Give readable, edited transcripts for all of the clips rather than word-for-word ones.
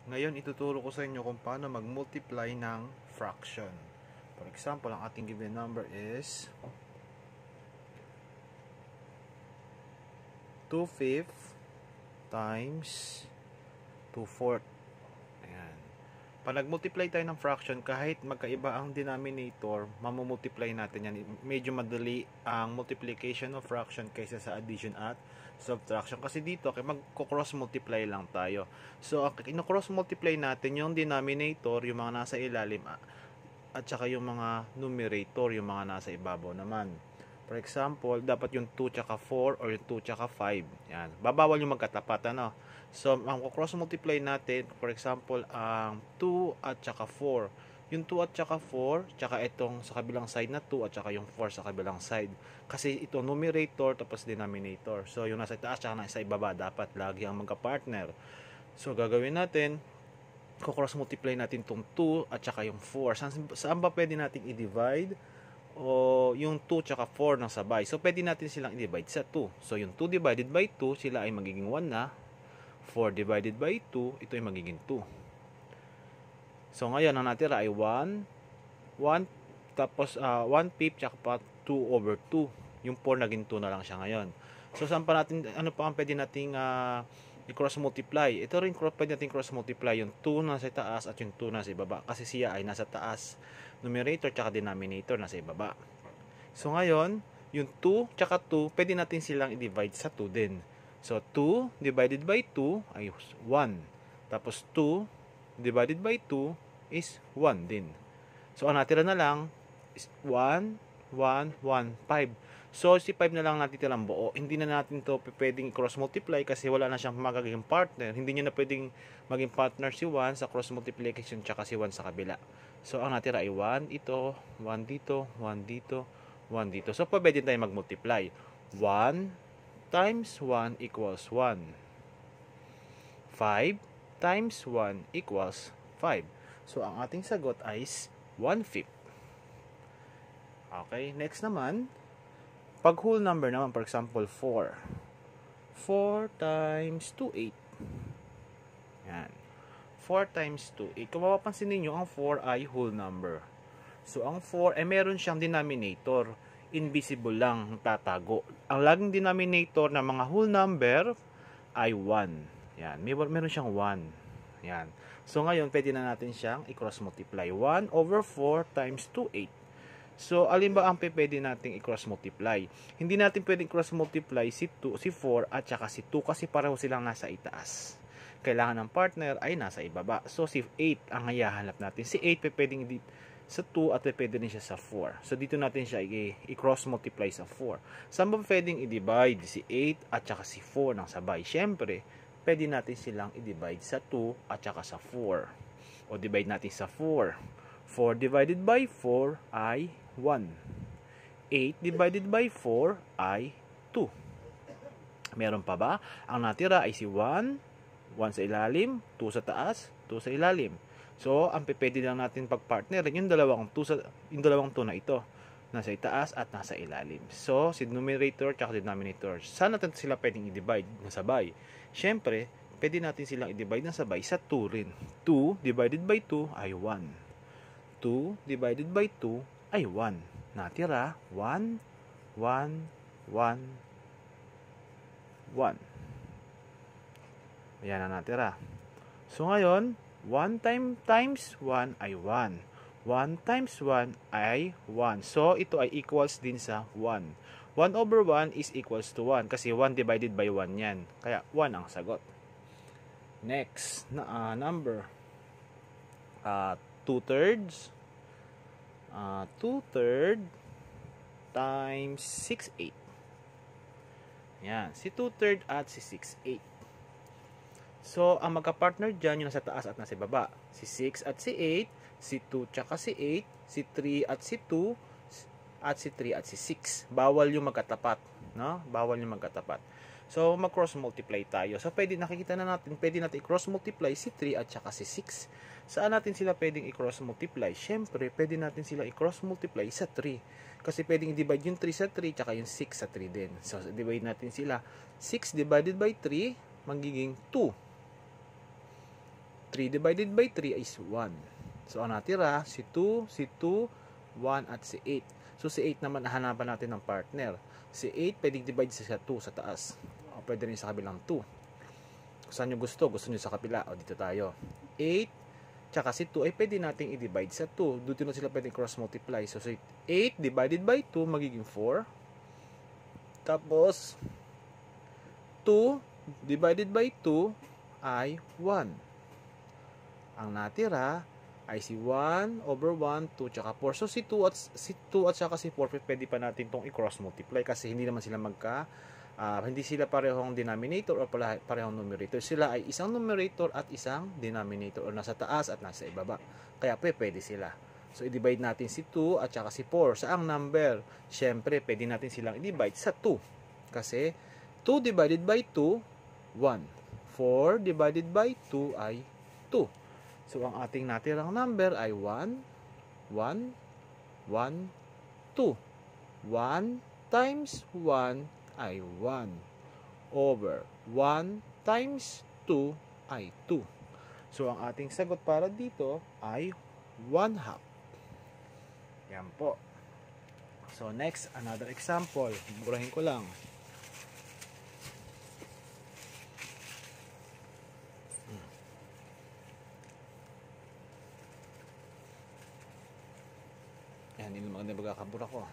Ngayon, ituturo ko sa inyo kung paano mag-multiply ng fraction. For example, ang ating given number is 2/5 times 2/4. Ayan. Pag nag-multiply tayo ng fraction, kahit magkaiba ang denominator, mamumultiply natin yan. Medyo madali ang multiplication of fraction kaysa sa addition at subtraction. Kasi dito, mag-cross multiply lang tayo. So, ino-cross multiply natin yung denominator, yung mga nasa ilalim, at saka yung mga numerator, yung mga nasa ibabaw naman. For example, dapat yung 2 tsaka 4 or yung 2 tsaka 5. Yan. Babawal yung magkatapat, ano? So, ang cross multiply natin, for example, ang 2 at saka 4. Yung 2 at saka 4, tsaka itong sa kabilang side na 2 at saka yung 4 sa kabilang side. Kasi ito numerator tapos denominator. So, yung nasa taas tsaka nasa ibaba dapat lagi ang magka-partner. So, gagawin natin, cross multiply natin itong 2 at saka yung 4. Saan ba pwede natin i-divide? O yung 2 tsaka 4 ng sabay. So, pwede natin silang i-divide sa 2. So, yung 2 divided by 2, sila ay magiging 1 na. 4 divided by 2, ito ay magiging 2. So, ngayon, ang natira ay 1, tapos 1/5, tsaka 2 over 2. Yung 4 naging 2 na lang siya ngayon. So, saan pa natin, ano pa ang pwede nating i-cross multiply? Ito rin pwede natin cross multiply yung 2 nasa taas at yung 2 nasa ibaba. Kasi siya ay nasa taas, numerator tsaka denominator nasa ibaba. So, ngayon, yung 2 tsaka 2, pwede natin silang i-divide sa 2 din. So, 2 divided by 2 ay 1. Tapos, 2 divided by 2 is 1 din. So, ang natira na lang is 1, 1, 1, 5. So, si 5 na lang natitirang buo. Hindi na natin to pwedeng cross multiply kasi wala na siyang magiging partner. Hindi niya na pwedeng maging partner si 1 sa cross multiplication tsaka si 1 sa kabila. So, ang natira ay 1 ito, 1 dito, 1 dito, 1 dito. So, pwede tayo mag-multiply. 1 times 1 equals 1. 5 times 1 equals 5. So, ang ating sagot ay 1/5. Okay, next naman, pag whole number naman, for example, 4. 4 times 2, 8. Yan. 4 times 2, 8. Kung mapapansin ninyo, ang 4 ay whole number. So, ang 4 ay meron siyang denominator. Invisible lang, tatago. Ang laging denominator ng mga whole number ay 1. Yan, meron siyang 1. Yan. So, ngayon, pwede na natin siyang i-cross multiply. 1 over 4 times 2, 8. So, alin ba ang pwede nating i-cross multiply? Hindi natin pwedeng cross multiply si 4 at saka si 2 kasi pareho silang nasa itaas. Kailangan ng partner ay nasa ibaba. So, si 8 ang hayahanap natin. Si 8 pwedeng sa 2 at pwede din siya sa 4. So, dito natin siya i-cross multiply sa 4. Saan ba pwedeng i-divide si 8 at saka si 4 ng sabay? Siyempre, pwede natin silang i-divide sa 2 at saka sa 4. O divide natin sa 4. 4 divided by 4 ay 1. 8 divided by 4 ay 2. Meron pa ba? Ang natira ay si 1. 1 sa ilalim, 2 sa taas, 2 sa ilalim. So, ang pwede lang natin pag-partnerin yung dalawang 2 na ito. Nasa itaas at nasa ilalim. So, si numerator at denominator. Saan natin sila pwedeng i-divide na sabay? Siyempre, pwede natin silang i-divide na sabay sa 2 rin. 2 divided by 2 ay 1. 2 divided by 2 ay 1. Natira, 1, 1, 1, 1. Ayan na natira. So, ngayon, 1 times 1 ay 1. 1 times 1 ay 1. So, ito ay equals din sa 1. 1 over 1 is equals to 1. Kasi 1 divided by 1 yan. Kaya 1 ang sagot. Next, number. 2/3. 2/3 times 6/8. Yan. Si 2/3 at si 6/8. So, ang magka-partner dyan, yung nasa taas at nasa baba. Si 6 at si 8, si 2 tsaka si 8, si 3 at si 2, at si 3 at si 6. Bawal yung magkatapat. No? Bawal yung magkatapat. So, mag-cross multiply tayo. So, nakikita na natin, pwede natin i-cross multiply si 3 at saka si 6. Saan natin sila pwedeng i-cross multiply? Siyempre, pwede natin sila i-cross multiply sa 3. Kasi pwedeng i-divide yung 3 sa 3, tsaka yung 6 sa 3 din. So, divide natin sila. 6 divided by 3, magiging 2. 3 divided by 3 is 1. So, ang natira, si 2, 1, at si 8. So, si 8 naman, hanapan natin ng partner. Si 8, pwedeng divide sa 2 sa taas. O, pwede rin sa kabilang 2. Saan nyo gusto? Gusto nyo sa kapila? O, dito tayo. 8, tsaka si 2 ay pwede nating i-divide sa 2. Dito na sila pwedeng cross-multiply. So, 8 divided by 2, magiging 4. Tapos, 2 divided by 2 ay 1. Ang natira ay si 1 over 1, 2, tsaka 4. So, si 2 at saka si 4, pwede pa natin itong i-cross-multiply kasi hindi naman sila hindi sila parehong denominator o parehong numerator. Sila ay isang numerator at isang denominator o nasa taas at nasa ibaba. Kaya pwede sila. So, i-divide natin si 2 at saka si 4. Saang number? Siyempre, pwede natin silang i-divide sa 2. Kasi, 2 divided by 2, 1. 4 divided by 2 ay 2. So, ang ating natirang number ay 1, 1, 1, 2. 1 times 1 ay 1. Over 1 times 2 ay 2. So, ang ating sagot para dito ay 1/2. Yan po. So, next, another example. Burahin ko lang. Yan, hindi maganda magkakabura ko.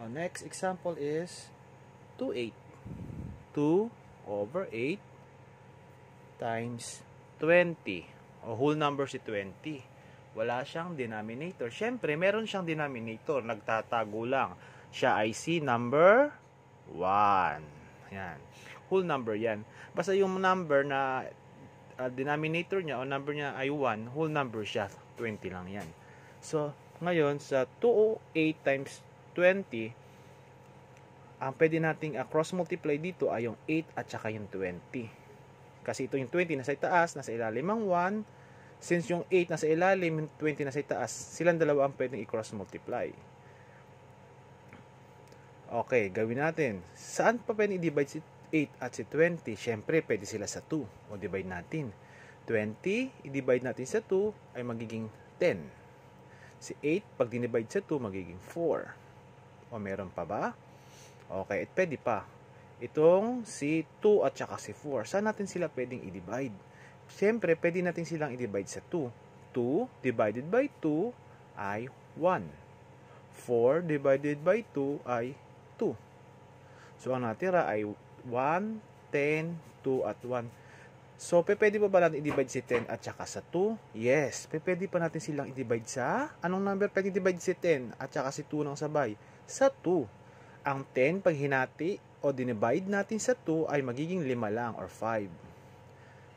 Next example is 2/8. 2 over 8 times 20. O whole number si 20. Wala siyang denominator. Siyempre, meron siyang denominator. Nagtatago lang. Siya ay si number 1. Yan. Whole number yan. Basta yung number na denominator niya o number niya ay 1, whole number siya. 20 lang yan. So, ngayon, sa 208 times 20, ang pwede nating cross-multiply dito ay yung 8 at saka yung 20. Kasi ito yung 20 nasa itaas, nasa ilalim ang 1. Since yung 8 nasa ilalim, yung 20 nasa itaas, silang dalawa ang pwedeng i-cross-multiply. Okay, gawin natin. Saan pa pwedeng i-divide si 8 at si 20? Siyempre, pwede sila sa 2. O divide natin. 20, i-divide natin sa 2 ay magiging 10. Si 8, pag dinivide sa 2, magiging 4. O meron pa ba? Okay, at pwede pa. Itong si 2 at saka si 4. Saan natin sila pwedeng i-divide? Siyempre, pwede natin silang i-divide sa 2. 2 divided by 2 ay 1. 4 divided by 2 ay 2. So, ang natira ay 1, 10, 2, at 1. So, pwede pa ba natin i-divide si 10 at saka sa 2? Yes. Pwede pa natin silang i-divide sa... Anong number pwede i-divide si 10 at saka si 2 ng sabay? Sa 2. Ang 10, pag hinati o dinivide natin sa 2, ay magiging 5 lang or 5.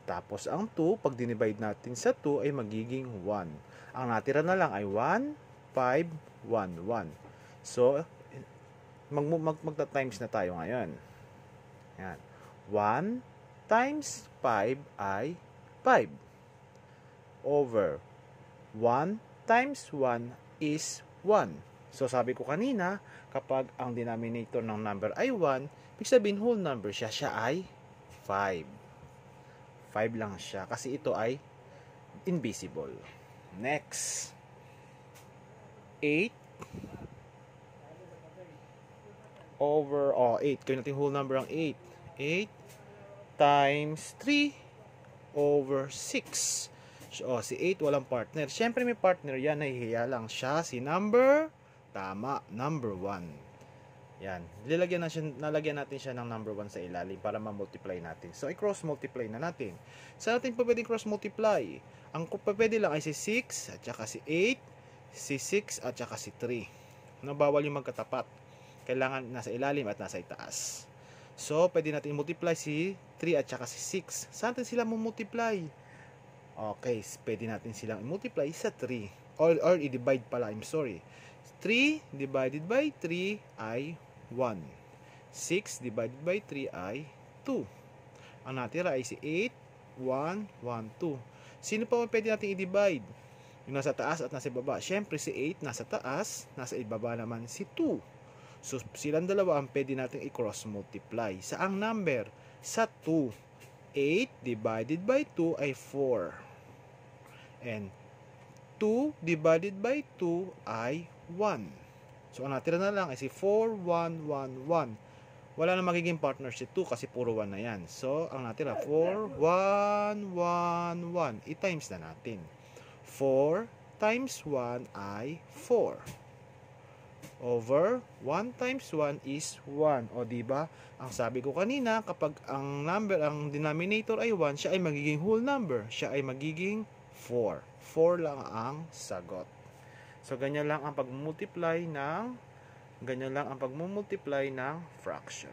Tapos, ang 2, pag dinivide natin sa 2, ay magiging 1. Ang natira na lang ay 1, 5, 1, 1. So, magta-times na tayo ngayon. Yan. 1 times 5 ay 5. Over 1 times 1 is 1. So, sabi ko kanina, kapag ang denominator ng number ay 1, ibig sabihin whole number siya. Siya ay 5. 5 lang siya. Kasi ito ay invisible. Next. 8 over, 8. Kaya natin whole number ang 8. 8 times 3 over 6. So, si 8 walang partner. Siyempre may partner yan. Nahihiya lang siya. Si number, tama, number 1. Yan. Nalagyan natin siya ng number 1 sa ilalim para ma-multiply natin. So, i-cross-multiply na natin. Sa atin pa pwede cross-multiply. Ang pwede lang ay si 6 at saka si 8, si 6 at saka si 3. Bawal yung magkatapat. Kailangan nasa ilalim at nasa itaas. So, pwede natin multiply si 3 at saka si 6. Saan natin sila multiply? Okay, pwede natin silang multiply sa 3. Or i-divide pala, I'm sorry. 3 divided by 3 ay 1. 6 divided by 3 ay 2. Ang natira ay si 8, 1, 1, 2. Sino pa pwede natin i-divide? Yung nasa taas at nasa ibaba. Siyempre si 8 nasa taas, nasa ibaba naman si 2. So, silang dalawa ang pwede natin i-cross multiply. Saang number? Sa 2. 8 divided by 2 ay 4. And 2 divided by 2 ay 1. So, ang natira na lang ay si 4, 1, 1, 1. Wala na magiging partner si 2 kasi puro 1 na yan. So, ang natira, 4, 1, 1, 1. I-times na natin. 4 times 1 ay 4. Over 1 times 1 is 1. O, diba? Ang sabi ko kanina, kapag ang denominator ay 1, siya ay magiging whole number. Siya ay magiging 4. 4 lang ang sagot. So, ganyan lang ang pagmumultiply ng fraction.